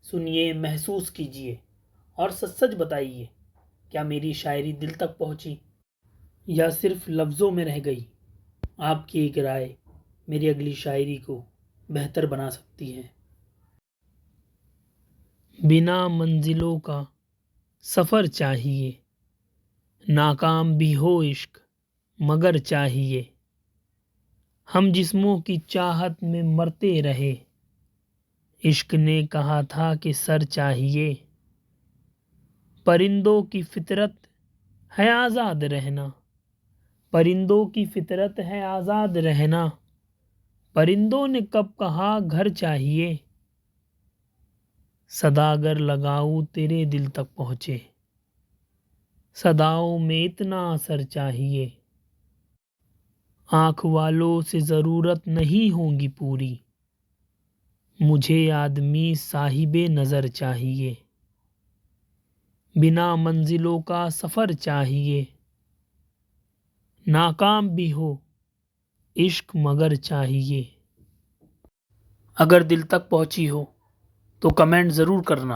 सुनिए, महसूस कीजिए और सच सच बताइए, क्या मेरी शायरी दिल तक पहुंची या सिर्फ लफ्ज़ों में रह गई। आपकी एक राय मेरी अगली शायरी को बेहतर बना सकती है। बिना मंजिलों का सफ़र चाहिए, नाकाम भी हो इश्क मगर चाहिए। हम जिस्मों की चाहत में मरते रहे, इश्क ने कहा था कि सर चाहिए। परिंदों की फितरत है आज़ाद रहना, परिंदों की फितरत है आज़ाद रहना। परिंदों ने कब कहा घर चाहिए, सदागर लगाऊं तेरे दिल तक पहुँचे, सदाओं में इतना असर चाहिए। आँख वालों से ज़रूरत नहीं होगी पूरी, मुझे आदमी साहिबे नज़र चाहिए। बिना मंजिलों का सफ़र चाहिए, नाकाम भी हो इश्क मगर चाहिए। अगर दिल तक पहुंची हो तो कमेंट ज़रूर करना।